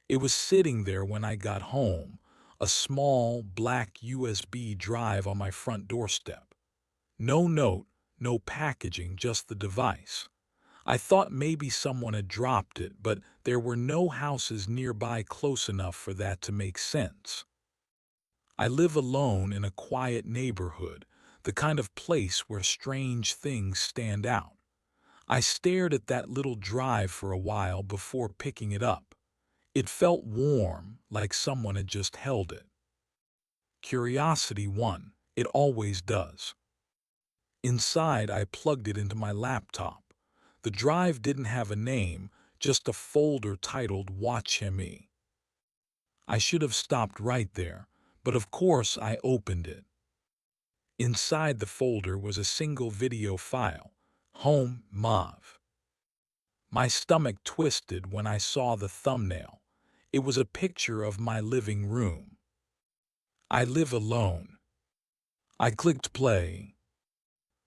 It was sitting there when I got home, a small black USB drive on my front doorstep. No note, no packaging, just the device. I thought maybe someone had dropped it, but there were no houses nearby close enough for that to make sense. I live alone in a quiet neighborhood, the kind of place where strange things stand out. I stared at that little drive for a while before picking it up. It felt warm, like someone had just held it. Curiosity won. It always does. Inside, I plugged it into my laptop. The drive didn't have a name, just a folder titled Watch Me. I should have stopped right there, but of course I opened it. Inside the folder was a single video file, Home Mauve. My stomach twisted when I saw the thumbnail. It was a picture of my living room. I live alone. I clicked play.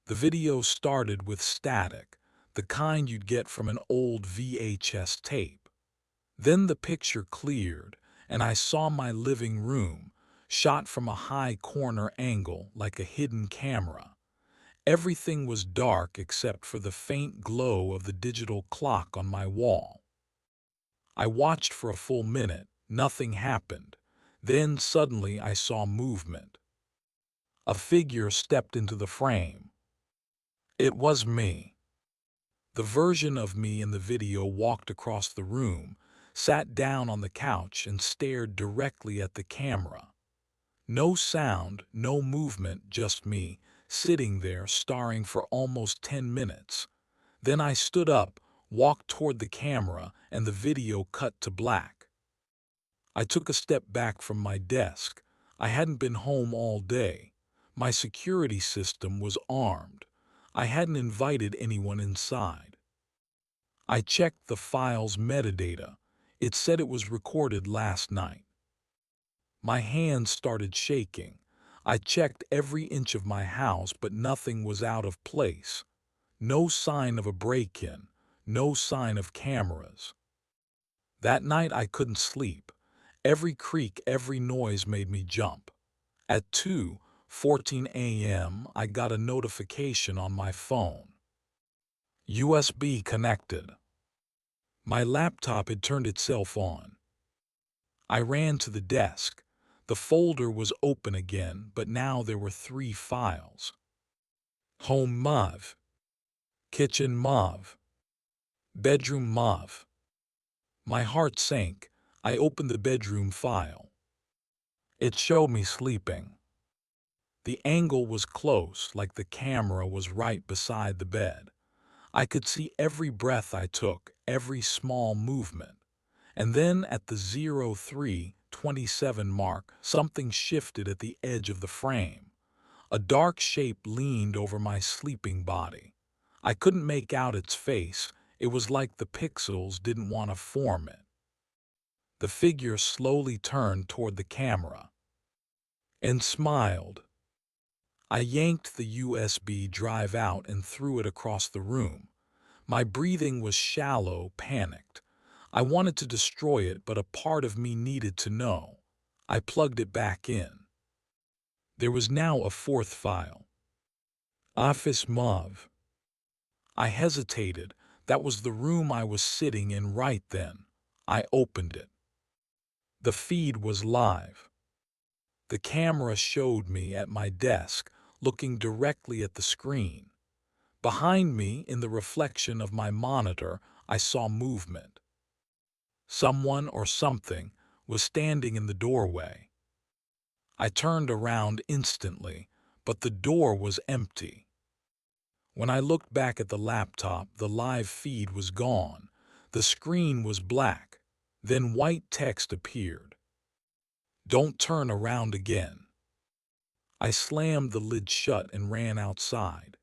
The video started with static, the kind you'd get from an old VHS tape. Then the picture cleared, and I saw my living room, shot from a high corner angle like a hidden camera. Everything was dark except for the faint glow of the digital clock on my wall. I watched for a full minute. Nothing happened. Then suddenly I saw movement. A figure stepped into the frame. It was me. The version of me in the video walked across the room, sat down on the couch, and stared directly at the camera. No sound, no movement, just me, sitting there staring for almost 10 minutes. Then I stood up, walked toward the camera, and the video cut to black. I took a step back from my desk. I hadn't been home all day. My security system was armed. I hadn't invited anyone inside. I checked the file's metadata. It said it was recorded last night. My hands started shaking. I checked every inch of my house, but nothing was out of place. No sign of a break-in, no sign of cameras. That night I couldn't sleep. Every creak, every noise made me jump. At 2:14 a.m., I got a notification on my phone. USB connected. My laptop had turned itself on. I ran to the desk. The folder was open again, but now there were 3 files. Home Mauve, Kitchen Mauve, Bedroom Mauve. My heart sank. I opened the bedroom file. It showed me sleeping. The angle was close, like the camera was right beside the bed. I could see every breath I took, every small movement. And then at the 03:27 mark, something shifted at the edge of the frame. A dark shape leaned over my sleeping body. I couldn't make out its face. It was like the pixels didn't want to form it. The figure slowly turned toward the camera and smiled. I yanked the USB drive out and threw it across the room. My breathing was shallow, panicked. I wanted to destroy it, but a part of me needed to know. I plugged it back in. There was now a 4th file. Office Mauve. I hesitated. That was the room I was sitting in right then. I opened it. The feed was live. The camera showed me at my desk, looking directly at the screen. Behind me, in the reflection of my monitor, I saw movement. Someone or something was standing in the doorway. I turned around instantly, but the door was empty. When I looked back at the laptop, the live feed was gone. The screen was black. Then white text appeared. Don't turn around again. I slammed the lid shut and ran outside.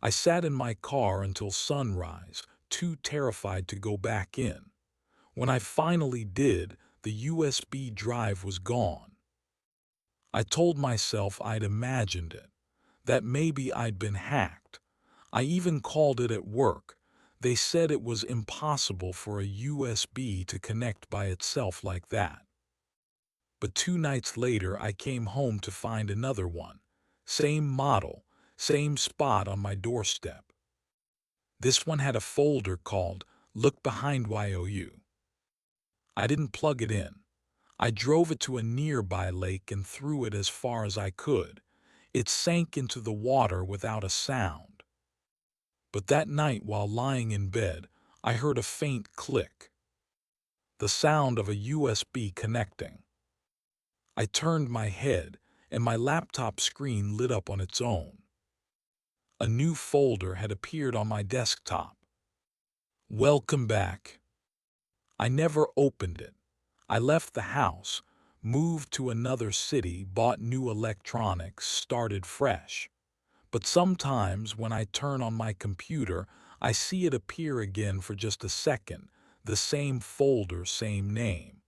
I sat in my car until sunrise, too terrified to go back in. When I finally did, the USB drive was gone. I told myself I'd imagined it, that maybe I'd been hacked. I even called it at work. They said it was impossible for a USB to connect by itself like that. But 2 nights later, I came home to find another one. Same model, same spot on my doorstep. This one had a folder called Look Behind YOU. I didn't plug it in. I drove it to a nearby lake and threw it as far as I could. It sank into the water without a sound. But that night, while lying in bed, I heard a faint click, the sound of a USB connecting. I turned my head, and my laptop screen lit up on its own. A new folder had appeared on my desktop. Welcome back. I never opened it. I left the house, moved to another city, bought new electronics, started fresh. But sometimes when I turn on my computer, I see it appear again for just a second, the same folder, same name.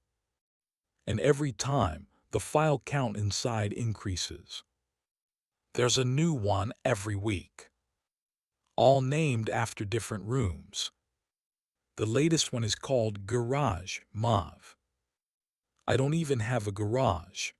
And every time, the file count inside increases. There's a new one every week, all named after different rooms. The latest one is called Garage Mauve. I don't even have a garage.